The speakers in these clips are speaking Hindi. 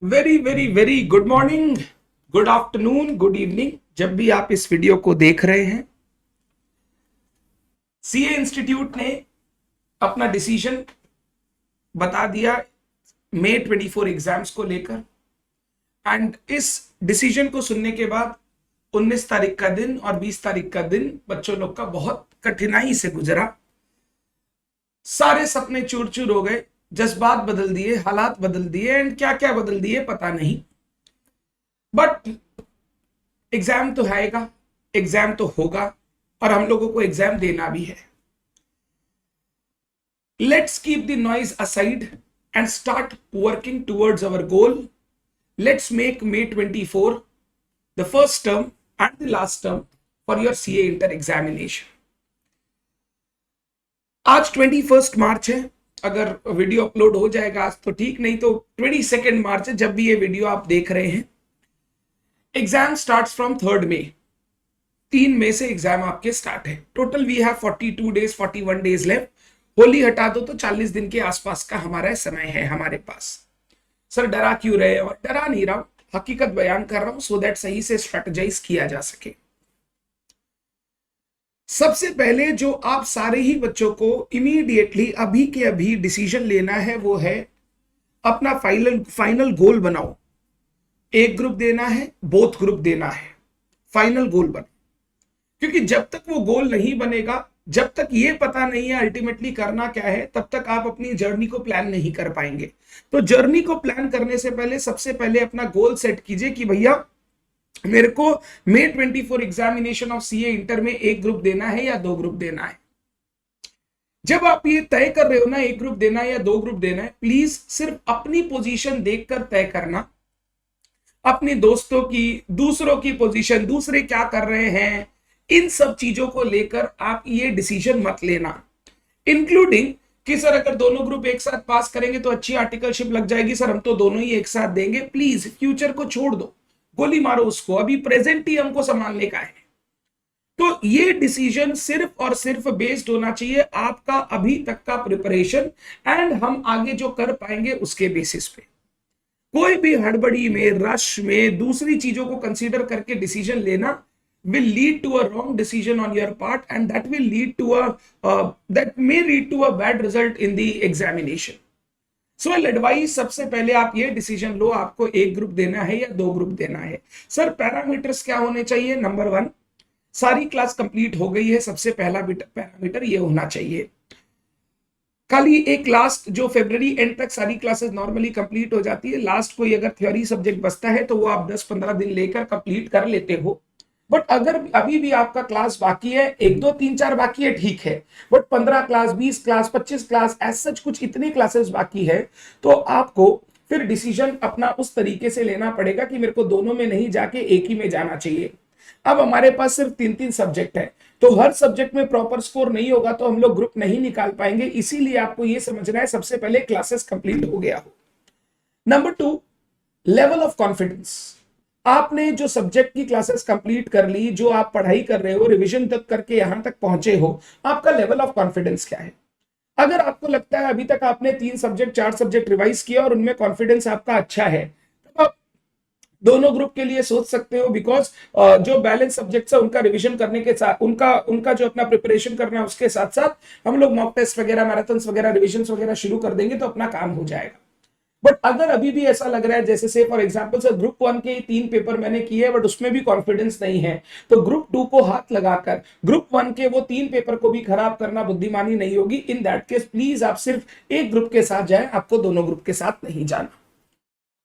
Very very very good morning, good afternoon, good evening, जब भी आप इस वीडियो को देख रहे हैं। सीए इंस्टीट्यूट ने अपना डिसीजन बता दिया मई 24 एग्जाम्स को लेकर। एंड इस डिसीजन को सुनने के बाद 19 तारीख का दिन और 20 तारीख का दिन बच्चों लोग का बहुत कठिनाई से गुजरा। सारे सपने चूर चूर हो गए, जज्बात बदल दिए, हालात बदल दिए, एंड क्या क्या बदल दिए पता नहीं। बट एग्जाम तो आएगा, एग्जाम तो होगा और हम लोगों को एग्जाम देना भी है। Let's keep the noise aside and start working towards our goal. Let's make May 24 the first term and the last term for your CA inter examination। आज 21 मार्च है। अगर वीडियो अपलोड हो जाएगा आज तो ठीक, नहीं तो 22 मार्च है जब भी ये वीडियो आप देख रहे हैं। Exam starts from 3 May. 3 मई से एग्जाम आपके स्टार्ट है। Total we have 42 days, 41 days left. Holi हटा दो तो 40 दिन के आसपास का हमारा समय है हमारे पास। सर डरा क्यों रहे? और डरा नहीं रहा हूं, हकीकत बयान कर रहा हूं सो दैट सही से स्ट्रेटेजाइज किया जा सके। सबसे पहले जो आप सारे ही बच्चों को इमीडिएटली अभी के अभी डिसीजन लेना है वो है अपना फाइनल गोल बनाओ। एक ग्रुप देना है, बोथ ग्रुप देना है, फाइनल गोल बनाओ। क्योंकि जब तक वो गोल नहीं बनेगा, जब तक ये पता नहीं है अल्टीमेटली करना क्या है, तब तक आप अपनी जर्नी को प्लान नहीं कर पाएंगे। तो जर्नी को प्लान करने से पहले सबसे पहले अपना गोल सेट कीजिए कि भैया मेरे को May 24 examination of CA inter में एक ग्रुप देना है या दो ग्रुप देना है। जब आप ये तय कर रहे हो ना एक ग्रुप देना है या दो ग्रुप देना है, प्लीज सिर्फ अपनी पोजीशन देखकर तय करना। अपने दोस्तों की, दूसरों की पोजीशन, दूसरे क्या कर रहे हैं, इन सब चीजों को लेकर आप ये डिसीजन मत लेना। इंक्लूडिंग कि सर अगर दोनों ग्रुप एक साथ पास करेंगे तो अच्छी आर्टिकलशिप लग जाएगी, सर हम तो दोनों ही एक साथ देंगे। प्लीज फ्यूचर को छोड़ दो, गोली मारो उसको, अभी प्रेजेंट ही हमको संभालने का है। तो ये डिसीजन सिर्फ और सिर्फ बेस्ड होना चाहिए आपका अभी तक का प्रिपरेशन एंड हम आगे जो कर पाएंगे उसके बेसिस पे। कोई भी हड़बड़ी में, रश में, दूसरी चीजों को कंसीडर करके डिसीजन लेना will lead to a wrong decision on your part and that will lead to that may lead to a bad result in the examination। So I'll advise सबसे पहले आप ये डिसीजन लो, आपको एक ग्रुप देना है या दो ग्रुप देना है। सर पैरामीटर्स क्या होने चाहिए? नंबर 1, सारी क्लास कंप्लीट हो गई है, सबसे पहला पैरामीटर ये होना चाहिए। खाली एक लास्ट जो फरवरी एंड तक सारी क्लासेस नॉर्मली कंप्लीट हो जाती है, लास्ट कोई अगर थ्योरी सब्जेक्ट बचता है तो वो आप 10-15 दिन लेकर कंप्लीट कर लेते हो। बट अगर अभी भी आपका क्लास बाकी है, 1 2 3 4 बाकी है, ठीक है, बट 15 क्लास, 20 क्लास, 25 क्लास, ऐसा कुछ इतने क्लासेस बाकी है, तो आपको फिर डिसीजन अपना उस तरीके से लेना पड़ेगा कि मेरे को दोनों में नहीं जाके एक ही में जाना चाहिए। अब हमारे पास सिर्फ 3-3 सब्जेक्ट है, तो हर सब्जेक्ट में प्रॉपर स्कोर नहीं होगा तो हम लोग ग्रुप नहीं निकाल पाएंगे। इसीलिए आपको यह समझना है सबसे पहले क्लासेस कंप्लीट हो गया हो। Number 2, level of confidence. आपने जो सब्जेक्ट की क्लासेस कंप्लीट कर ली, जो आप पढ़ाई कर रहे हो, रिवीजन तक करके यहां तक पहुंचे हो, आपका लेवल ऑफ कॉन्फिडेंस क्या है? अगर आपको लगता है अभी तक आपने 3 सब्जेक्ट 4 सब्जेक्ट रिवाइज किया और उनमें कॉन्फिडेंस आपका अच्छा है, तो आप दोनों ग्रुप के लिए सोच सकते हो। बिकॉज जो बैलेंस सब्जेक्ट्स है उनका रिवीजन करने के साथ, उनका जो अपना प्रिपरेशन करना है उसके साथ साथ हम लोग मॉक टेस्ट वगैरह, मैराथन्स वगैरह, रिविजन वगैरह शुरू कर देंगे तो अपना काम हो जाएगा। बट अगर अभी भी ऐसा लग रहा है जैसे से फॉर एग्जांपल सर ग्रुप 1 के 3 पेपर मैंने किए बट उसमें भी कॉन्फिडेंस नहीं है, तो ग्रुप 2 को हाथ लगाकर ग्रुप 1 के वो 3 पेपर को भी खराब करना बुद्धिमानी नहीं होगी। इन दैट केस प्लीज आप सिर्फ एक ग्रुप के साथ जाएं, आपको दोनों ग्रुप के साथ नहीं जाना।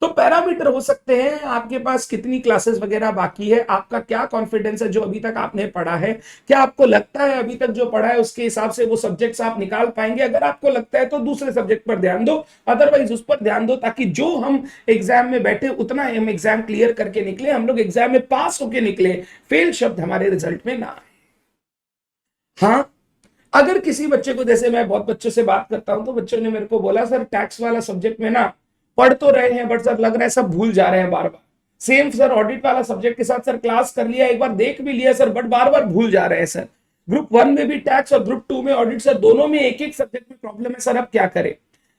तो पैरामीटर हो सकते हैं आपके पास कितनी क्लासेस वगैरह बाकी है, आपका क्या कॉन्फिडेंस है जो अभी तक आपने पढ़ा है, क्या आपको लगता है अभी तक जो पढ़ा है उसके हिसाब से वो सब्जेक्ट्स आप निकाल पाएंगे। अगर आपको लगता है तो दूसरे सब्जेक्ट पर ध्यान दो, अदरवाइज उस पर ध्यान दो, ताकि जो हम एग्जाम में बैठे उतना हम एग्जाम क्लियर करके निकले, हम लोग एग्जाम में पास होके निकले, फेल शब्द हमारे रिजल्ट में ना आए। हाँ, अगर किसी बच्चे को, जैसे मैं बहुत बच्चों से बात करता हूं तो बच्चों ने मेरे को बोला सर टैक्स वाला सब्जेक्ट में ना पढ़ तो रहे हैं बट सर लग रहा है सब भूल जा रहे हैं बार बार। सेम सर ऑडिट वाला सब्जेक्ट के साथ सर क्लास कर लिया, एक बार देख भी लिया सर, बट बार बार भूल जा रहे हैं सर। ग्रुप 1 में भी टैक्स और ग्रुप 2 में ऑडिट, सर दोनों में एक एक सब्जेक्ट में प्रॉब्लम है, सर अब क्या करें?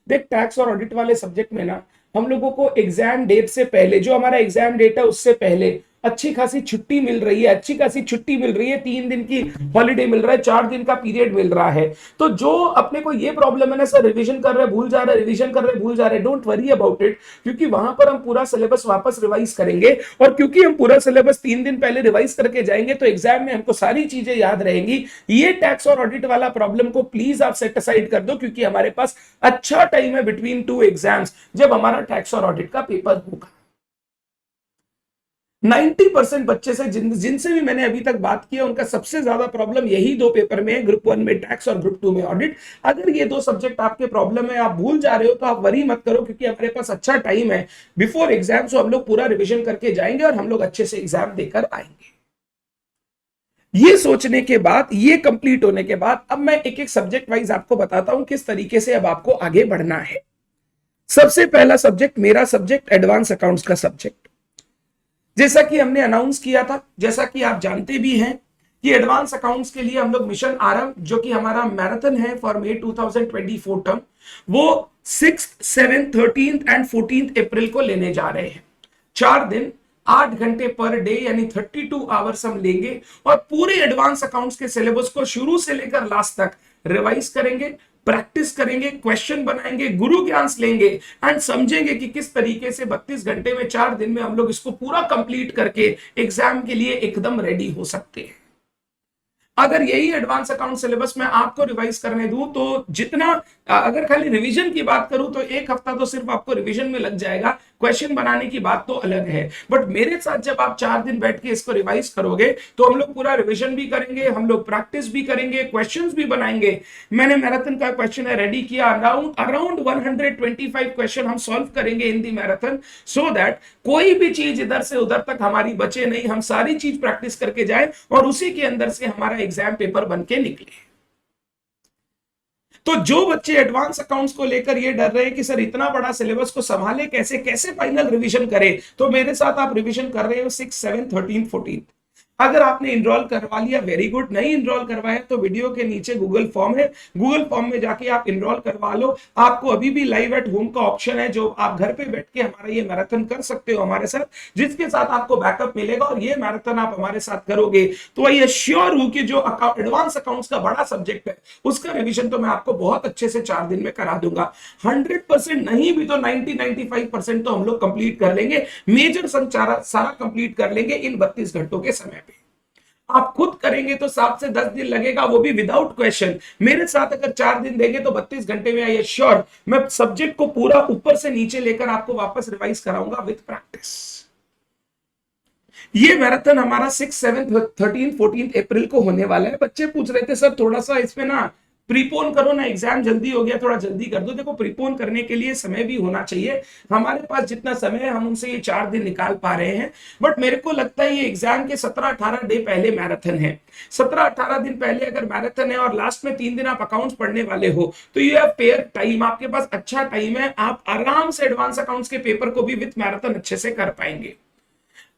देख टैक्स और ऑडिट वाले सब्जेक्ट में ना हम लोगों को एग्जाम डेट से पहले, जो हमारा एग्जाम डेट है उससे पहले अच्छी खासी छुट्टी मिल रही है, अच्छी खासी छुट्टी मिल रही है, 3 दिन की हॉलीडे मिल रहा है, 4 दिन का पीरियड मिल रहा है। तो जो अपने को ये प्रॉब्लम है ना सर, रिवीजन कर रहे भूल जा रहे, रिवीजन कर रहे भूल जा रहे, डोंट वरी अबाउट इट, क्योंकि वहां पर हम पूरा सिलेबस वापस रिवाइज करेंगे, और क्योंकि हम पूरा सिलेबस 3 दिन पहले रिवाइज करके जाएंगे तो एग्जाम में हमको सारी चीजें याद रहेंगी। ये टैक्स और ऑडिट वाला प्रॉब्लम को प्लीज आप सेट असाइड कर दो, क्योंकि हमारे पास अच्छा टाइम है बिटवीन 2 एग्जाम्स जब हमारा टैक्स और ऑडिट का पेपर होगा। 90% बच्चे से जिनसे भी मैंने अभी तक बात किया, उनका सबसे ज्यादा प्रॉब्लम यही 2 पेपर में है, ग्रुप 1 में टैक्स और ग्रुप 2 में ऑडिट। अगर ये 2 सब्जेक्ट आपके प्रॉब्लम है, आप भूल जा रहे हो, तो आप वरी मत करो, क्योंकि हमारे पास अच्छा टाइम है बिफोर एग्जाम, सो हम लोग पूरा रिविजन करके जाएंगे और हम लोग अच्छे से एग्जाम देकर आएंगे। ये सोचने के बाद, ये कंप्लीट होने के बाद, अब मैं एक एक सब्जेक्ट वाइज आपको बताता हूं किस तरीके से अब आपको आगे बढ़ना है। सबसे पहला सब्जेक्ट, मेरा सब्जेक्ट एडवांस अकाउंट्स का सब्जेक्ट। जैसा कि हमने अनाउंस किया था, जैसा कि आप जानते भी हैं कि एडवांस अकाउंट्स के लिए हम लोग मिशन आरंभ, जो कि हमारा मैराथन है फॉर मे 2024 टर्म, वो 6th, 7th, 13th and 14th अप्रैल को लेने जा रहे हैं। 4 दिन 8 घंटे पर डे, यानी 32 आवर्स हम लेंगे और पूरे एडवांस अकाउंट्स के सिलेबस को शुरू से लेकर लास्ट तक रिवाइज करेंगे, प्रैक्टिस करेंगे, क्वेश्चन बनाएंगे, गुरु ज्ञान लेंगे एंड समझेंगे कि किस तरीके से 32 घंटे में 4 दिन में हम लोग इसको पूरा कंप्लीट करके एग्जाम के लिए एकदम रेडी हो सकते हैं। अगर यही एडवांस अकाउंट सिलेबस में आपको रिवाइज करने दूं तो जितना, अगर खाली रिवीजन की बात करूं तो 1 हफ्ता तो सिर्फ आपको रिवीजन में लग जाएगा, क्वेश्चन बनाने की बात तो अलग है। बट मेरे साथ जब आप 4 दिन बैठ के इसको रिवाइज करोगे तो हम लोग पूरा रिवीजन भी करेंगे, हम लोग प्रैक्टिस भी करेंगे, क्वेश्चंस भी बनाएंगे। मैंने मैराथन का क्वेश्चन है रेडी किया, अराउंड 125 क्वेश्चन हम सॉल्व करेंगे इन दी मैराथन, सो दैट कोई भी चीज इधर से उधर तक हमारी बचे नहीं, हम सारी चीज प्रैक्टिस करके जाए और उसी के अंदर से हमारा एग्जाम पेपर बन के निकले। तो जो बच्चे एडवांस अकाउंट्स को लेकर ये डर रहे हैं कि सर इतना बड़ा सिलेबस को संभाले कैसे, कैसे फाइनल रिवीजन करें, तो मेरे साथ आप रिवीजन कर रहे हो 6, 7, 13, 14। अगर आपने इनरोल करवा लिया वेरी गुड, नहीं इनरोल करवाया तो वीडियो के नीचे गूगल फॉर्म है, गूगल फॉर्म में जाके आप इनरोल करवा लो। आपको अभी भी लाइव एट होम का ऑप्शन है, जो आप घर पे बैठ के हमारा ये मैराथन कर सकते हो हमारे साथ, जिसके साथ आपको बैकअप मिलेगा और ये मैराथन आप हमारे साथ करोगे तो मैं श्योर हूं कि जो एडवांस अकाउंट्स का बड़ा सब्जेक्ट है उसका रिविजन तो मैं आपको बहुत अच्छे से 4 दिन में करा दूंगा। 100% नहीं भी तो 90-95% तो हम लोग कंप्लीट कर लेंगे, मेजर सारा कंप्लीट कर लेंगे इन 32 घंटों के समय पे। आप खुद करेंगे तो 7 से 10 दिन लगेगा, वो भी विदाउट क्वेश्चन। मेरे साथ अगर 4 दिन देंगे तो 32 घंटे में, आई एम श्योर, मैं सब्जेक्ट को पूरा ऊपर से नीचे लेकर आपको वापस रिवाइज कराऊंगा विद प्रैक्टिस। ये मैराथन हमारा 6, 7, 13, 14 अप्रैल को होने वाला है। बच्चे पूछ रहे थे सर थोड़ा सा इसमें ना प्रीपोन करो ना, एग्जाम जल्दी हो गया, थोड़ा जल्दी कर दो। देखो प्रीपोन करने के लिए समय भी होना चाहिए, हमारे पास जितना समय है हम उनसे ये 4 दिन निकाल पा रहे हैं। बट मेरे को लगता है ये एग्जाम के 17-18 डे पहले मैराथन है, 17-18 दिन पहले अगर मैराथन है और लास्ट में 3 दिन आप अकाउंट्स पढ़ने वाले हो तो यू हैव फेयर टाइम, आपके पास अच्छा टाइम है, आप आराम से एडवांस अकाउंट्स के पेपर को भी विद मैराथन अच्छे से कर पाएंगे।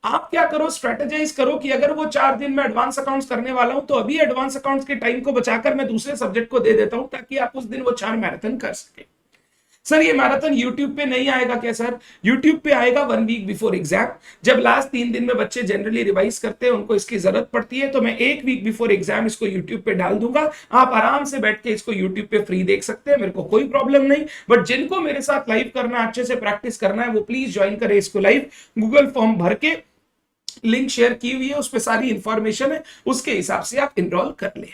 आप क्या करो, स्ट्रेटेजाइज करो कि अगर वो 4 दिन में एडवांस अकाउंट्स करने वाला हूं तो अभी एडवांस अकाउंट्स के टाइम को बचाकर मैं दूसरे सब्जेक्ट को दे देता हूं, ताकि आप उस दिन वो 4 मैराथन कर सके। सर ये मैराथन यूट्यूब पे नहीं आएगा क्या? सर यूट्यूब पे आएगा 1 वीक बिफोर एग्जाम, जब लास्ट 3 दिन में बच्चे जनरली रिवाइज करते हैं, उनको इसकी जरूरत पड़ती है, तो मैं 1 वीक बिफोर एग्जाम इसको यूट्यूब पे डाल दूंगा। आप आराम से बैठ के इसको यूट्यूब पे फ्री देख सकते हैं, मेरे को कोई प्रॉब्लम नहीं। बट जिनको मेरे साथ लाइव करना, अच्छे से प्रैक्टिस करना है, वो प्लीज ज्वाइन करें इसको लाइव। गूगल फॉर्म भर के लिंक शेयर की हुई है, उस पर सारी इंफॉर्मेशन है, उसके हिसाब से आप इनरोल कर लें।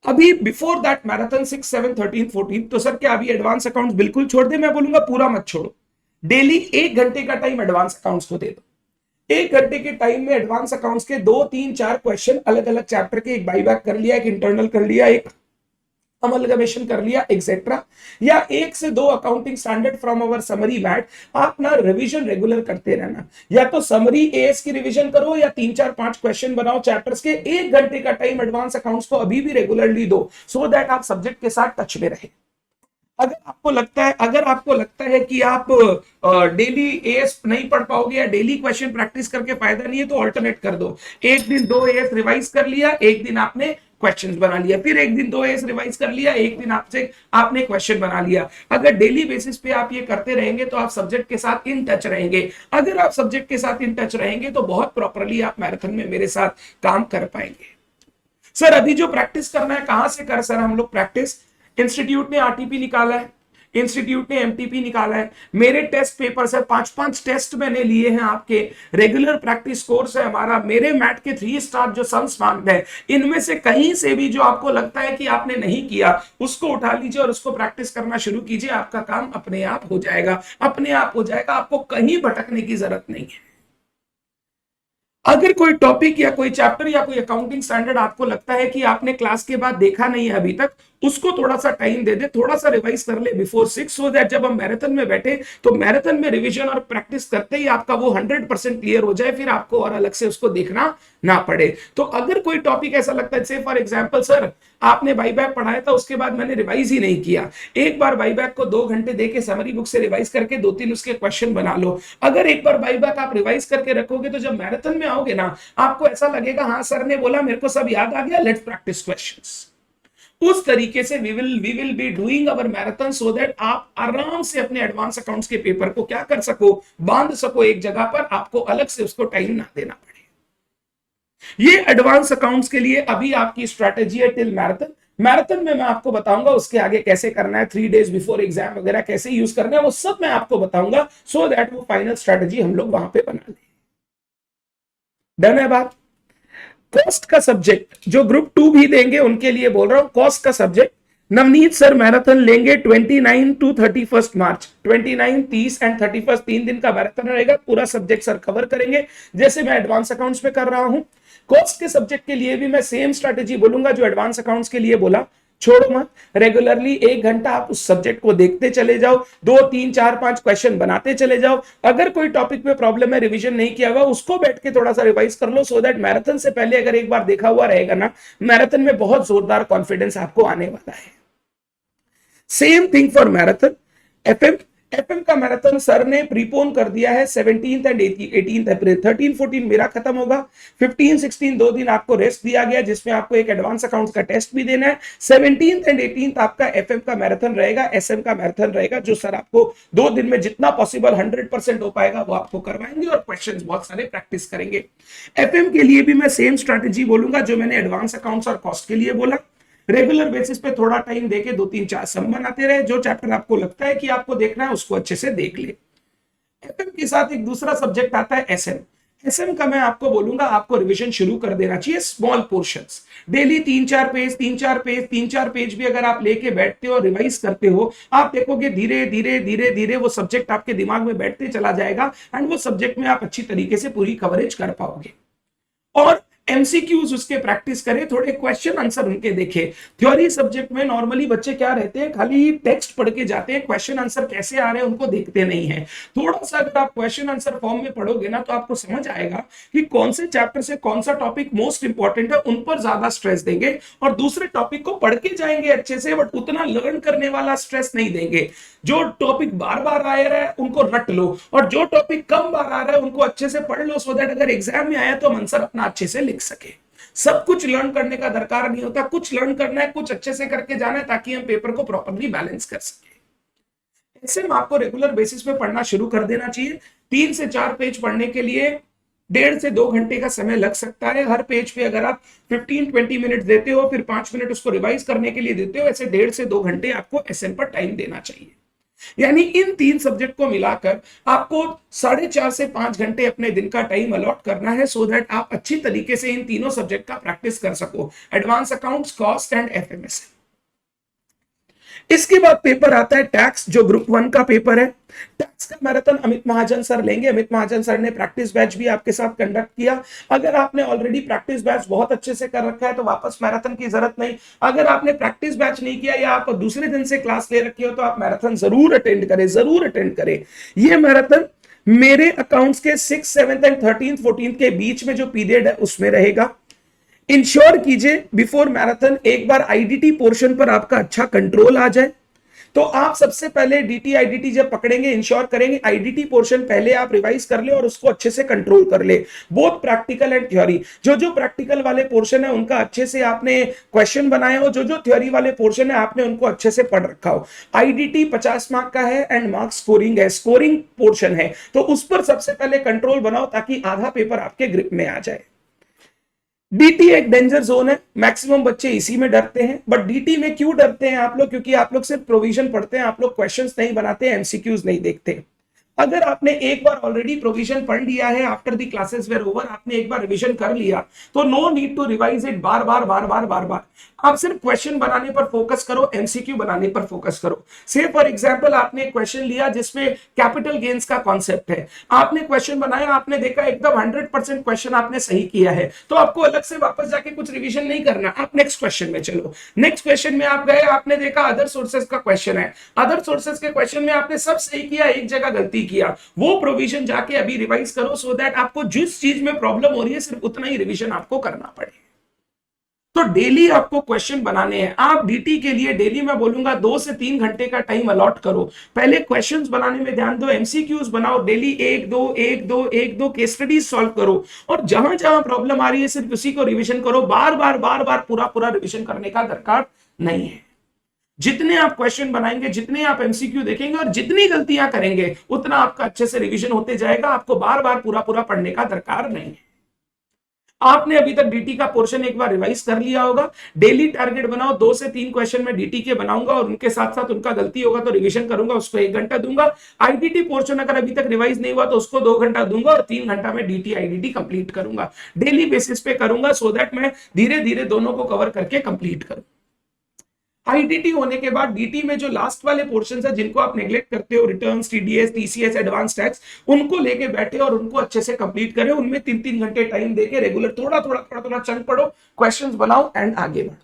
अभी बिफोर दैट मैराथन 6, 7, 13, 14, तो सर क्या अभी एडवांस अकाउंट्स बिल्कुल छोड़ दे? मैं बोलूंगा पूरा मत छोड़ो, डेली 1 घंटे का टाइम एडवांस अकाउंट्स को दे दो। 1 घंटे के टाइम में एडवांस अकाउंट्स के 2, 3, 4 क्वेश्चन अलग अलग चैप्टर के, एक बाईबैक कर लिया, एक इंटरनल कर लिया, एक अमलगमेशन कर लिया, एक्सेट्रा, या 1 से 2 accounting standard from our summary mat. आप ना रिवीजन रेगुलर करते रहना, या तो समरी एएस की रिवीजन करो या 3, 4, 5 क्वेश्चन बनाओ चैप्टर्स के। 1 घंटे का टाइम एडवांस अकाउंट्स को अभी भी रेगुलरली दो, सो दैट आप सब्जेक्ट के साथ टच में रहे। अगर आपको लगता है कि आप डेली एएस नहीं पढ़ पाओगे या डेली क्वेश्चन प्रैक्टिस करके फायदा नहीं है, तो ऑल्टरनेट कर दो। एक दिन 2 एएस रिवाइज कर लिया, एक दिन आपने क्वेश्चंस बना लिया, फिर एक दिन 2 एस रिवाइज कर लिया, एक दिन आपने क्वेश्चन बना लिया। अगर डेली बेसिस पे आप ये करते रहेंगे तो आप सब्जेक्ट के साथ इन टच रहेंगे। अगर आप सब्जेक्ट के साथ इन टच रहेंगे तो बहुत प्रॉपरली आप मैराथन में मेरे साथ काम कर पाएंगे। सर अभी जो प्रैक्टिस करना है कहां से कर सर हम लोग प्रैक्टिस? इंस्टीट्यूट ने आरटीपी निकाला है, इंस्टीट्यूट ने एमटीपी निकाला है, मेरे टेस्ट पेपर है, 5-5 टेस्ट मैंने लिए हैं आपके, रेगुलर प्रैक्टिस कोर्स है हमारा, मेरे मैट के 3 स्टार जो सम्स मार्क्ड है, इनमें से कहीं से भी जो आपको लगता है कि आपने नहीं किया उसको उठा लीजिए और उसको प्रैक्टिस करना शुरू कीजिए। आपका काम अपने आप हो जाएगा, अपने आप हो जाएगा, आपको कहीं भटकने की जरूरत नहीं है। अगर कोई टॉपिक या कोई चैप्टर या कोई अकाउंटिंग स्टैंडर्ड आपको लगता है कि आपने क्लास के बाद देखा नहीं है अभी तक, उसको थोड़ा सा टाइम दे दे, थोड़ा सा रिवाइज कर ले बिफोर 6, सो दैट जब हम मैराथन में बैठे तो मैराथन में रिवीजन और प्रैक्टिस करते ही आपका वो 100% क्लियर हो जाए, फिर आपको और अलग से उसको देखना ना पड़े। तो अगर कोई टॉपिक ऐसा लगता है, से फॉर एग्जांपल सर आपने बाईबैक पढ़ाया था उसके बाद मैंने रिवाइज ही नहीं किया, एक बार बाईबैक को 2 घंटे देके समरी बुक से रिवाइज करके 2-3 उसके क्वेश्चन बना लो। अगर एक बार बाईबैक आप रिवाइज करके रखोगे तो जब मैराथन में आओगे ना आपको ऐसा लगेगा हाँ सर ने बोला मेरे को सब याद आ गया, लेट्स प्रैक्टिस क्वेश्चंस। उस तरीके से we will be doing our marathon so that आप आराम से अपने एडवांस अकाउंट्स के पेपर को क्या कर सको, बांध सको एक जगह पर, आपको अलग से उसको टाइम ना देना पड़े। ये एडवांस अकाउंट्स के लिए अभी आपकी स्ट्रैटेजी है टिल मैराथन। मैराथन में मैं आपको बताऊंगा उसके आगे कैसे करना है, 3 डेज बिफोर एग्जाम वगैरह कैसे यूज करना है, वो सब मैं आपको बताऊंगा सो दैट वो फाइनल स्ट्रैटेजी हम लोग वहां पे बना लें। डन है बात? कॉस्ट का सब्जेक्ट जो ग्रुप 2 भी देंगे उनके लिए बोल रहा हूं, कॉस्ट का सब्जेक्ट नवनीत सर मैराथन लेंगे 29 to 31 मार्च, 29, 30 एंड 31 3 दिन का मैराथन रहेगा, पूरा सब्जेक्ट सर कवर करेंगे जैसे मैं एडवांस अकाउंट्स में कर रहा हूं। कॉस्ट के सब्जेक्ट के लिए भी मैं सेम स्ट्रैटेजी बोलूंगा जो एडवांस अकाउंट्स के लिए बोला, छोड़ो मत, रेगुलरली 1 घंटा आप उस सब्जेक्ट को देखते चले जाओ, 2, 3, 4, 5 क्वेश्चन बनाते चले जाओ। अगर कोई टॉपिक में प्रॉब्लम है, रिवीजन नहीं किया हुआ, उसको बैठ के थोड़ा सा रिवाइज कर लो सो दैट मैराथन से पहले अगर एक बार देखा हुआ रहेगा ना, मैराथन में बहुत जोरदार कॉन्फिडेंस आपको आने वाला है। Same thing for marathon. FM का मैराथन सर ने प्रीपोन कर दिया है 17 एंड 18 अप्रैल, 13-14 मेरा खत्म होगा, 15-16 2 दिन आपको रेस्ट दिया गया जिसमें आपको एक एडवांस अकाउंट्स का टेस्ट भी देना है। 17 एंड 18 आपका एफएम का मैराथन रहेगा, एसएम का मैराथन रहेगा, जो सर आपको 2 दिन में जितना पॉसिबल 100% हो पाएगा वो आपको करवाएंगे और क्वेश्चंस बहुत सारे प्रैक्टिस करेंगे। एफएम के लिए भी मैं सेम स्ट्रैटेजी बोलूंगा जो मैंने एडवांस अकाउंट्स और कॉस्ट के लिए बोला, रेगुलर बेसिस पे थोड़ा टाइम देके 2-3-4 सम बनाते रहे, जो चैप्टर आपको लगता है कि आपको देखना है उसको अच्छे से देख ले। एफएम के साथ एक दूसरा सब्जेक्ट आता है एसएम। एसएम का मैं आपको बोलूंगा आपको रिवीजन शुरू कर देना चाहिए, small portions, daily 3-4 page 3-4 page 3-4 page भी अगर आप लेके बैठते हो और रिवाइज करते हो, आप देखोगे धीरे धीरे धीरे धीरे वो सब्जेक्ट आपके दिमाग में बैठते चला जाएगा एंड वो सब्जेक्ट में आप अच्छी तरीके से पूरी कवरेज कर पाओगे। और एमसीक्यूज उसके प्रैक्टिस करें, थोड़े क्वेश्चन आंसर उनके देखें। थ्योरी सब्जेक्ट में नॉर्मली बच्चे क्या रहते हैं, खाली टेक्स्ट पढ़ के जाते हैं, क्वेश्चन आंसर कैसे आ रहे हैं उनको देखते नहीं है। थोड़ा सा अगर आप क्वेश्चन आंसर फॉर्म में पढ़ोगे ना तो आपको समझ आएगा कि कौन से चैप्टर से कौन सा टॉपिक मोस्ट इंपॉर्टेंट है, उन पर ज्यादा स्ट्रेस देंगे और दूसरे टॉपिक को पढ़ के जाएंगे अच्छे से, बट उतना लर्न करने वाला स्ट्रेस नहीं देंगे। जो टॉपिक बार बार आ रहा है उनको रट लो और जो टॉपिक कम बार आ रहा है उनको अच्छे से पढ़ लो सो दैट अगर एग्जाम में आया तो हम आंसर अपना अच्छे से लिख सके। सब कुछ लर्न करने का दरकार नहीं होता, कुछ लर्न करना है, कुछ अच्छे से करके जाना है ताकि हम पेपर को प्रॉपर्ली बैलेंस कर सके। ऐसे में आपको रेगुलर बेसिस पे पढ़ना शुरू कर देना चाहिए। 3 से 4 पेज पढ़ने के लिए 1.5 से 2 घंटे का समय लग सकता है। हर पेज पे अगर आप 15-20 मिनट देते हो फिर 5 मिनट उसको रिवाइज करने के लिए देते हो, ऐसे 1.5 से 2 घंटे आपको एसएम पर टाइम देना चाहिए। यानी इन 3 सब्जेक्ट को मिलाकर आपको 4.5 से 5 घंटे अपने दिन का टाइम अलॉट करना है सो दैट आप अच्छी तरीके से इन तीनों सब्जेक्ट का प्रैक्टिस कर सको, advance accounts, cost and FMS. इसके बाद पेपर आता है टैक्स, जो ग्रुप 1 का पेपर है। टैक्स का मैराथन अमित महाजन सर लेंगे। अमित महाजन सर ने प्रैक्टिस बैच भी आपके साथ कंडक्ट किया। अगर आपने ऑलरेडी प्रैक्टिस बैच बहुत अच्छे से कर रखा है तो वापस मैराथन की जरूरत नहीं। अगर आपने प्रैक्टिस बैच नहीं किया या आप दूसरे दिन से क्लास ले रखी हो तो आप मैराथन जरूर अटेंड करें, जरूर अटेंड करें। ये मैराथन मेरे अकाउंट्स के 6, 7 एंड 13, 14 के बीच में जो पीरियड है उसमें रहेगा। इंश्योर कीजिए बिफोर मैराथन एक बार आईडीटी पोर्शन पर आपका अच्छा कंट्रोल आ जाए, तो आप सबसे पहले डीटी आईडीटी जब पकड़ेंगे, इंश्योर करेंगे आईडीटी पोर्शन पहले आप रिवाइज कर ले और उसको अच्छे से कंट्रोल कर ले, बोथ प्रैक्टिकल एंड थ्योरी। जो जो प्रैक्टिकल वाले पोर्शन है उनका अच्छे से आपने क्वेश्चन बनाए हो, जो जो थ्योरी वाले पोर्शन है आपने उनको अच्छे से पढ़ रखा हो। आईडीटी 50 मार्क का है एंड मार्क्स स्कोरिंग है, स्कोरिंग पोर्शन है, तो उस पर सबसे पहले कंट्रोल बनाओ ताकि आधा पेपर आपके ग्रिप में आ जाए। डीटी एक डेंजर जोन है, मैक्सिमम बच्चे इसी में डरते हैं। बट डीटी में क्यों डरते हैं आप लोग? क्योंकि आप लोग सिर्फ प्रोविजन पढ़ते हैं, आप लोग क्वेश्चंस नहीं बनाते, एमसीक्यूज नहीं देखते। अगर आपने एक बार ऑलरेडी प्रोविजन पढ़ लिया है, after the classes were over आपने एक बार रिवीजन कर लिया, तो no need to revise it बार बार बार बार बार बार। आप सिर्फ क्वेश्चन बनाने पर फोकस करो, एमसीक्यू बनाने पर फोकस करो। से फॉर एग्जांपल आपने एक क्वेश्चन लिया जिसमें कैपिटल गेन्स का कॉन्सेप्ट है, आपने क्वेश्चन बनाया, आपने देखा एकदम 100% क्वेश्चन आपने सही किया है, तो आपको अलग से वापस जाके कुछ रिवीजन नहीं करना, आप नेक्स्ट क्वेश्चन में चलो। नेक्स्ट क्वेश्चन में आप गए, आपने देखा अदर सोर्सेज का क्वेश्चन है, अदर सोर्सेज के क्वेश्चन में आपने सब सही किया, एक जगह गलती किया, वो प्रोविजन जाके अभी रिवाइज करो, सो दैट आपको जिस चीज में प्रॉब्लम हो रही है सिर्फ उतना ही रिवीजन आपको करना पड़े। तो डेली आपको क्वेश्चन बनाने हैं। आप डीटी के लिए डेली मैं बोलूंगा 2 से 3 घंटे का टाइम अलॉट करो, पहले क्वेश्चंस बनाने में ध्यान दो, एमसीक्यूज बनाओ डेली, एक दो केस स्टडीज सॉल्व करो, और जहां जहां प्रॉब्लम आ रही है सिर्फ उसी को रिवीजन करो, बार बार पूरा रिवीजन करने का दरकार नहीं है। जितने आप क्वेश्चन बनाएंगे, जितने आप एमसीक्यू देखेंगे और जितनी गलतियां करेंगे, उतना आपका अच्छे से रिवीजन होते जाएगा, आपको बार बार पूरा पढ़ने का दरकार नहीं है। आपने अभी तक डीटी का पोर्शन एक बार रिवाइज कर लिया होगा, डेली टारगेट बनाओ, 2 से 3 क्वेश्चन में डीटी के बनाऊंगा और उनके साथ साथ उनका गलती होगा तो रिवीजन करूंगा, उसको 1 घंटा दूंगा। आईडीटी पोर्शन अगर अभी तक रिवाइज नहीं हुआ तो उसको 2 घंटा दूंगा और 3 घंटा में डीटी आईडीटी कंप्लीट करूंगा, डेली बेसिस पे करूंगा, सो दैट मैं धीरे धीरे दोनों को कवर करके कंप्लीट करूं। आईडीटी होने के बाद डीटी में जो लास्ट वाले पोर्शंस है जिनको आप नेग्लेक्ट करते हो, returns, TDS, TCS, advance tax, उनको लेके बैठे और उनको अच्छे से कंप्लीट करें, उनमें 3-3 घंटे टाइम देके रेगुलर थोड़ा चंक पढ़ो, क्वेश्चंस बनाओ एंड आगे बढ़ो।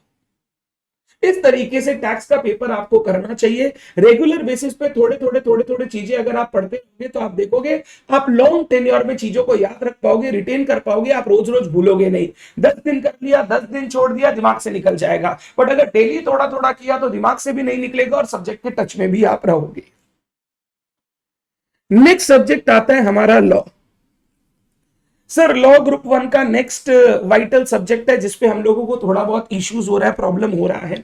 इस तरीके से टैक्स का पेपर आपको करना चाहिए। रेगुलर बेसिस पे थोड़े चीजें अगर आप पढ़ते होंगे तो आप देखोगे आप लॉन्ग टेन्योर में चीजों को याद रख पाओगे, रिटेन कर पाओगे, आप रोज रोज भूलोगे नहीं। 10 दिन कर लिया, 10 दिन छोड़ दिया, दिमाग से निकल जाएगा, बट अगर डेली थोड़ा किया तो दिमाग से भी नहीं निकलेगा और सब्जेक्ट के टच में भी आप रहोगे। नेक्स्ट सब्जेक्ट आता है हमारा लॉ। सर लॉ ग्रुप 1 का नेक्स्ट वाइटल सब्जेक्ट है जिसपे हम लोगों को थोड़ा बहुत इश्यूज हो रहा है, प्रॉब्लम हो रहा है।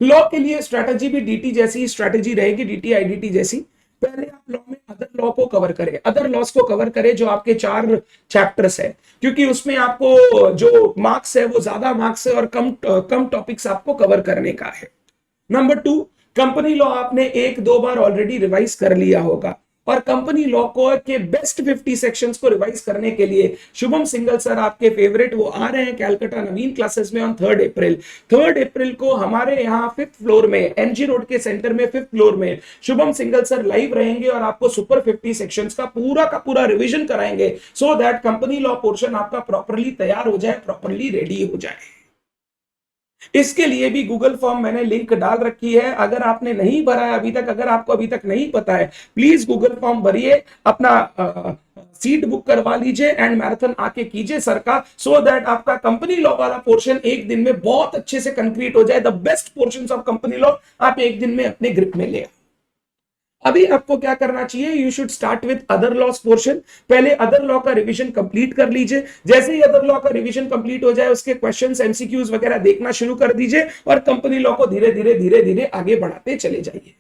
लॉ के लिए स्ट्रैटेजी भी डीटी जैसी स्ट्रैटेजी रहेगी, डीटी आईडीटी जैसी। पहले आप लॉ में अदर लॉ को कवर करें, अदर लॉस को कवर करें जो आपके 4 चैप्टर्स है, क्योंकि उसमें आपको जो मार्क्स है वो ज्यादा मार्क्स है और कम टॉपिक्स आपको कवर करने का है। नंबर 2, कंपनी लॉ आपने 1-2 बार ऑलरेडी रिवाइज कर लिया होगा, और कंपनी लॉ को के बेस्ट 50 सेक्शंस को रिवाइज करने के लिए शुभम सिंघल सर आपके फेवरेट वो आ रहे हैं कैलकाटा नवीन क्लासेस में ऑन 3 अप्रैल। 3 अप्रैल को हमारे यहाँ 5th फ्लोर में, एनजी रोड के सेंटर में 5th फ्लोर में शुभम सिंघल सर लाइव रहेंगे और आपको सुपर 50 सेक्शंस का पूरा रिविजन कराएंगे, so that company law portion आपका प्रॉपरली तैयार हो जाए, प्रॉपरली रेडी हो जाए। इसके लिए भी गूगल फॉर्म मैंने लिंक डाल रखी है, अगर आपने नहीं भरा है अभी तक, अगर आपको अभी तक नहीं पता है, प्लीज गूगल फॉर्म भरिए, अपना सीट बुक करवा लीजिए एंड मैराथन आके कीजिए सर का, सो दैट आपका कंपनी लॉ वाला पोर्शन एक दिन में बहुत अच्छे से कंप्लीट हो जाए। The best portions of company law आप एक दिन में अपने ग्रिप में ले। अभी आपको क्या करना चाहिए, you should start with other laws portion. पहले अदर लॉ का रिवीजन कंप्लीट कर लीजिए, जैसे ही अदर लॉ का रिवीजन कंप्लीट हो जाए उसके क्वेश्चंस, एमसीक्यूज वगैरह देखना शुरू कर दीजिए और कंपनी लॉ को धीरे धीरे आगे बढ़ाते चले जाइए।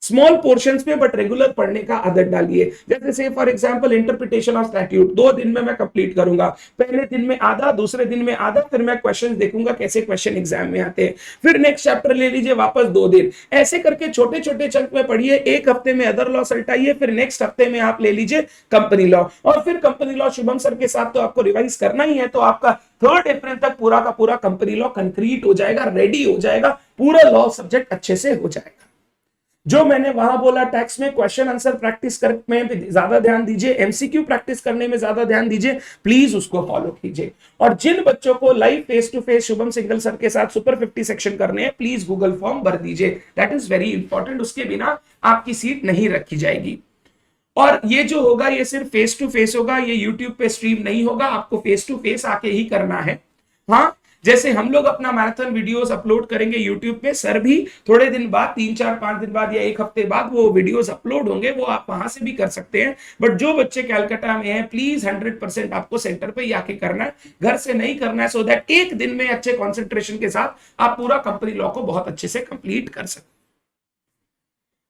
स्मॉल पोर्शंस में बट रेगुलर पढ़ने का आदत डालिए। जैसे से for example interpretation of statute 2 दिन में मैं कंप्लीट करूंगा, पहले दिन में आधा, दूसरे दिन में आधा, फिर मैं क्वेश्चंस देखूंगा कैसे क्वेश्चन एग्जाम में आते हैं, फिर नेक्स्ट चैप्टर ले लीजिए वापस 2 दिन, ऐसे करके छोटे चंक में पढ़िए। एक हफ्ते में अदर लॉ सल्टाइए, फिर नेक्स्ट हफ्ते में आप ले लीजिए कंपनी लॉ, और फिर कंपनी लॉ शुभम सर के साथ तो आपको रिवाइज करना ही है, तो आपका 3 अप्रैल तक पूरा का पूरा कंपनी लॉ कंक्रीट हो जाएगा, रेडी हो जाएगा, पूरा लॉ सब्जेक्ट अच्छे से हो जाएगा। जो मैंने वहां बोला, टैक्स में क्वेश्चन आंसर प्रैक्टिस करने में ज्यादा ध्यान दीजिए, एमसीक्यू प्रैक्टिस करने में ज्यादा ध्यान दीजिए, प्लीज उसको फॉलो कीजिए। और जिन बच्चों को live face to face Shubham Singhal sir के साथ सुपर 50 सेक्शन करने हैं, प्लीज गूगल फॉर्म भर दीजिए, दैट इज वेरी इंपॉर्टेंट, उसके बिना आपकी सीट नहीं रखी जाएगी। और ये जो होगा ये सिर्फ फेस टू फेस होगा, ये यूट्यूब पे स्ट्रीम नहीं होगा, आपको फेस टू फेस आके ही करना है। हाँ, जैसे हम लोग अपना मैराथन वीडियोस अपलोड करेंगे यूट्यूब पे, सर भी थोड़े दिन बाद, 3 4 5 दिन बाद या 1 हफ्ते बाद वो वीडियोस अपलोड होंगे, वो आप वहां से भी कर सकते हैं। बट जो बच्चे कैलकाटा में हैं, प्लीज 100% आपको सेंटर पे ही आके करना है, घर से नहीं करना है, सो दैट एक दिन में अच्छे कॉन्सेंट्रेशन के साथ आप पूरा कंपनी लॉ को बहुत अच्छे से कंप्लीट कर सकते।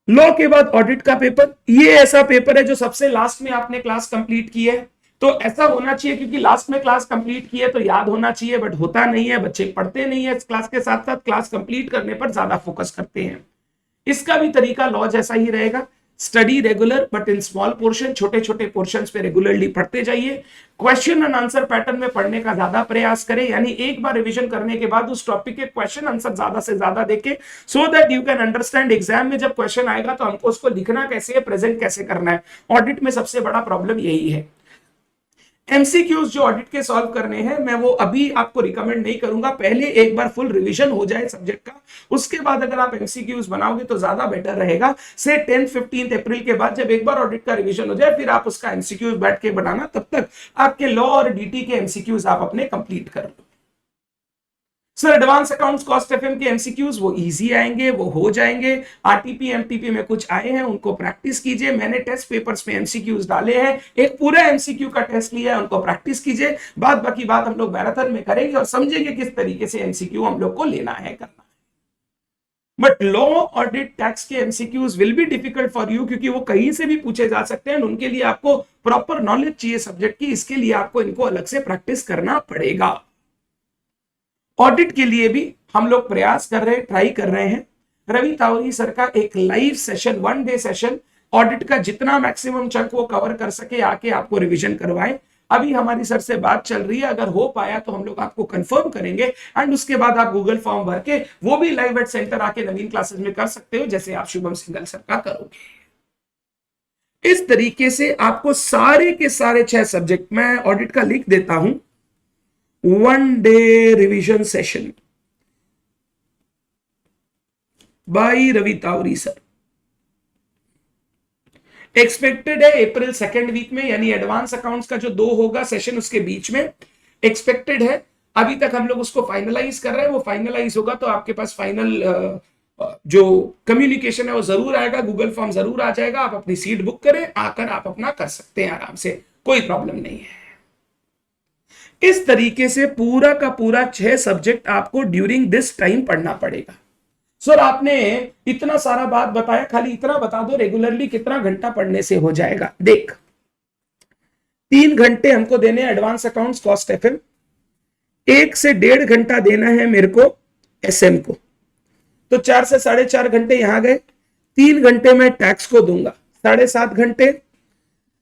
लॉ के बाद ऑडिट का पेपर, ये ऐसा पेपर है जो सबसे लास्ट में आपने क्लास कंप्लीट की है, तो ऐसा होना चाहिए, क्योंकि लास्ट में क्लास कंप्लीट की है तो याद होना चाहिए, बट होता नहीं है, बच्चे पढ़ते नहीं है, क्लास के साथ साथ क्लास कंप्लीट करने पर ज्यादा फोकस करते हैं। इसका भी तरीका लॉ जैसा ही रहेगा, study regular but in small portion, छोटे छोटे पोर्शंस पे रेगुलरली पढ़ते जाइए। क्वेश्चन एंड आंसर पैटर्न में पढ़ने का ज्यादा प्रयास करें, यानी एक बार रिवीजन करने के बाद उस टॉपिक के क्वेश्चन आंसर ज्यादा से ज्यादा देखें, so that you can understand exam में जब क्वेश्चन आएगा तो हमको उसको लिखना कैसे है, प्रेजेंट कैसे करना है। ऑडिट में सबसे बड़ा प्रॉब्लम यही है। एमसीक्यूज जो ऑडिट के सॉल्व करने हैं, मैं वो अभी आपको रिकमेंड नहीं करूंगा, पहले एक बार फुल रिवीजन हो जाए सब्जेक्ट का, उसके बाद अगर आप एमसीक्यूज बनाओगे तो ज्यादा बेटर रहेगा। से 10-15 अप्रैल के बाद जब एक बार ऑडिट का रिवीजन हो जाए, फिर आप उसका एमसीक्यूज बैठ के बनाना, तब तक आपके लॉ और डीटी के एमसीक्यूज आप अपने कंप्लीट कर लो। Sir advance accounts cost FM के एमसीक्यूज वो इजी आएंगे, वो हो जाएंगे। आरटीपी एमटीपी में कुछ आए हैं, उनको प्रैक्टिस कीजिए। मैंने टेस्ट पेपर्स में एमसीक्यूज डाले हैं, एक पूरा एमसीक्यू का टेस्ट लिया है, उनको प्रैक्टिस कीजिए। बाद बाकी बात हम लोग मैराथन में करेंगे और समझेंगे किस तरीके से एमसीक्यू हम लोग को लेना है, करना है। बट लॉ ऑडिट टैक्स के MCQs will be difficult for you, क्योंकि वो कहीं से भी पूछे जा सकते हैं, उनके लिए आपको प्रॉपर नॉलेज चाहिए सब्जेक्ट की, इसके लिए आपको इनको अलग से प्रैक्टिस करना पड़ेगा। ऑडिट के लिए भी हम लोग प्रयास कर रहे हैं, ट्राई कर रहे हैं। रवि तावरी सर का एक live session, 1 day session, audit का जितना मैक्सिमम चंक वो कवर कर सके आके आपको रिवीजन करवाएं। अभी हमारी सर से बात चल रही है, अगर हो पाया तो हम लोग आपको कंफर्म करेंगे, एंड उसके बाद आप गूगल फॉर्म भर के वो भी लाइव एट सेंटर आके नवीन क्लासेस में कर सकते हो, जैसे आप शुभम सिंघल सर का करोगे। इस तरीके से आपको सारे के सारे 6 सब्जेक्ट, मैं ऑडिट का लिख देता हूं, 1 day revision session by Ravi Tawari sir. Expected है अप्रैल 2nd वीक में, यानी एडवांस अकाउंट्स का जो 2 होगा सेशन उसके बीच में एक्सपेक्टेड है। अभी तक हम लोग उसको फाइनलाइज कर रहे हैं, वो फाइनलाइज होगा तो आपके पास फाइनल जो कम्युनिकेशन है वो जरूर आएगा, गूगल फॉर्म जरूर आ जाएगा। आप अपनी सीट बुक करें, आकर आप अपना कर सकते हैं आराम से, कोई प्रॉब्लम नहीं है। इस तरीके से पूरा का पूरा 6 सब्जेक्ट आपको ड्यूरिंग दिस टाइम पढ़ना पड़ेगा। सर आपने इतना सारा बात बताया, खाली इतना बता दो रेगुलरली कितना घंटा पढ़ने से हो जाएगा। देख, 3 घंटे हमको देने एडवांस अकाउंट्स कॉस्ट एफएम, 1 से 1.5 घंटा देना है मेरे को एसएम को, तो 4 से 4.5 घंटे यहां गए। 3 घंटे में टैक्स को दूंगा, 7.5 घंटे।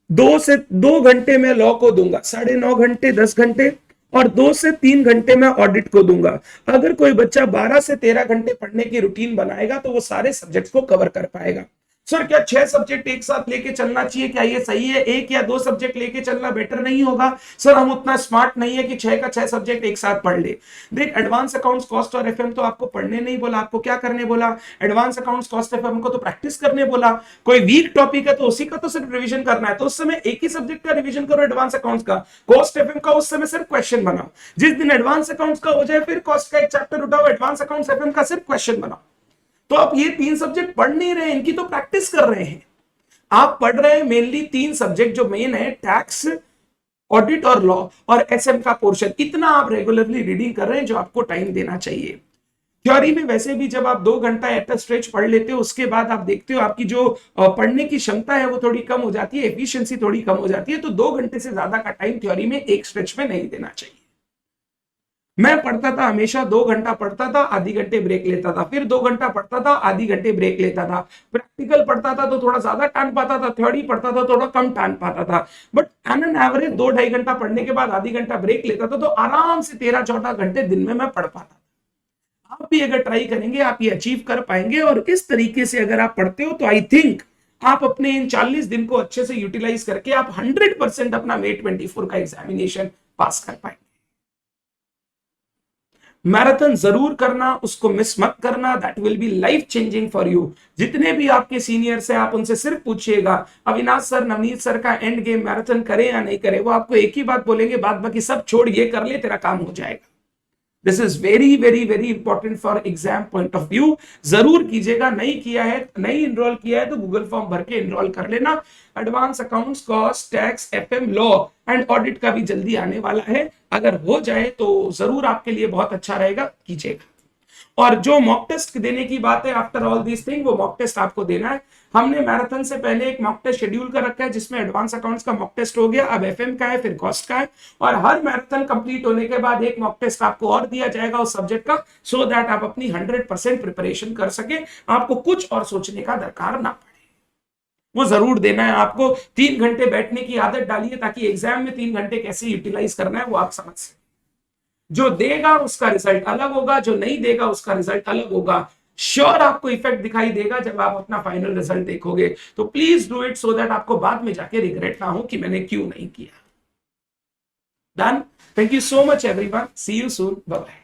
2 घंटे में लॉ को दूंगा, 9.5 घंटे, 10 घंटे। और 2 से 3 घंटे में ऑडिट को दूंगा। अगर कोई बच्चा 12 से 13 घंटे पढ़ने की रूटीन बनाएगा तो वो सारे सब्जेक्ट्स को कवर कर पाएगा। सर क्या 6 सब्जेक्ट एक साथ लेके चलना चाहिए, क्या ये सही है? 1 या 2 सब्जेक्ट लेके चलना बेटर नहीं होगा? सर हम उतना स्मार्ट नहीं है कि 6 का 6 सब्जेक्ट एक साथ पढ़ ले। देख, एडवांस अकाउंट्स कॉस्ट और एफएम तो आपको पढ़ने नहीं बोला, आपको क्या करने बोला? एडवांस अकाउंट्स कॉस्ट एफएम को तो प्रैक्टिस करने बोला। कोई वीक टॉपिक है तो उसी का तो सिर्फ रिवीजन करना है, तो उस समय एक ही सब्जेक्ट का रिवीजन करो, एडवांस अकाउंट्स का। कॉस्ट एफएम का उस समय सिर्फ क्वेश्चन बनाओ। जिस दिन एडवांस अकाउंट्स का हो जाए फिर कॉस्ट का एक चैप्टर उठाओ, एडवांस अकाउंट्स एफएम का सिर्फ क्वेश्चन बनाओ। तो आप ये 3 सब्जेक्ट पढ़ नहीं रहे, इनकी तो प्रैक्टिस कर रहे हैं। आप पढ़ रहे हैं मेनली 3 सब्जेक्ट जो मेन है, टैक्स, ऑडिट और लॉ, और एसएम का पोर्शन। इतना आप रेगुलरली रीडिंग कर रहे हैं जो आपको टाइम देना चाहिए। थ्योरी में वैसे भी जब आप 2 घंटा एट अ स्ट्रेच पढ़ लेते हो, उसके बाद आप देखते हो आपकी जो पढ़ने की क्षमता है वो थोड़ी कम हो जाती है, एफिशिएंसी थोड़ी कम हो जाती है। तो 2 घंटे से ज्यादा का टाइम थ्योरी में एक स्ट्रेच में नहीं देना चाहिए। मैं पढ़ता था हमेशा 2 घंटा पढ़ता था, आधी घंटे ब्रेक लेता था, फिर 2 घंटा पढ़ता था, आधी घंटे ब्रेक लेता था। प्रैक्टिकल पढ़ता था तो थोड़ा ज्यादा टान पाता था, थ्योरी पढ़ता था थोड़ा कम टान पाता था। बट ऑन एन एवरेज 2-2.5 घंटा पढ़ने के बाद आधी घंटा ब्रेक लेता था, तो आराम से 13-14 घंटे दिन में मैं पढ़ पाता था। आप भी अगर ट्राई करेंगे आप ये अचीव कर पाएंगे। और इस तरीके से अगर आप पढ़ते हो तो आई थिंक आप अपने इन 40 दिन को अच्छे से यूटिलाइज करके आप 100% अपना May 24 का एग्जामिनेशन पास कर पाएंगे। मैराथन जरूर करना, उसको मिस मत करना, that will be life changing for you. जितने भी आपके सीनियर्स हैं आप उनसे सिर्फ पूछिएगा, अविनाश सर, नवनीत सर का एंड गेम मैराथन करे या नहीं करे, वो आपको एक ही बात बोलेंगे, बाद बाकी सब छोड़, ये कर ले तेरा काम हो जाएगा। This is very very very important for exam point of view. जरूर कीजिएगा, नहीं किया है, नहीं इनरोल किया है तो गूगल फॉर्म भर के इनरोल कर लेना। Advance accounts, cost, tax, FM, law and audit का भी जल्दी आने वाला है। अगर हो जाए तो जरूर आपके लिए बहुत अच्छा रहेगा, कीजिएगा। और जो मॉक टेस्ट देने की बात है, आफ्टर ऑल दिस थिंग, वो मॉक टेस्ट आपको देना है। हमने मैराथन से पहले एक मॉक टेस्ट शेड्यूल कर रखा है जिसमें एडवांस अकाउंट्स का मॉक टेस्ट हो गया, अब एफएम का है, फिर कॉस्ट का है। और हर मैराथन कंप्लीट होने के बाद एक मॉक टेस्ट आपको और दिया जाएगा उस सब्जेक्ट का, सो दैट आप अपनी 100% प्रिपरेशन कर सके, आपको कुछ और सोचने का दरकार ना पड़े। वो जरूर देना है आपको। 3 घंटे बैठने की आदत डालिए ताकि एग्जाम में 3 घंटे कैसे यूटिलाइज करना है वो आप समझ सकें। जो देगा उसका रिजल्ट अलग होगा, जो नहीं देगा उसका रिजल्ट अलग होगा। श्योर आपको इफेक्ट दिखाई देगा जब आप अपना फाइनल रिजल्ट देखोगे। तो please do it so that आपको बाद में जाके रिग्रेट ना हो कि मैंने क्यों नहीं किया। Done. Thank you so much everyone, see you soon, bye bye.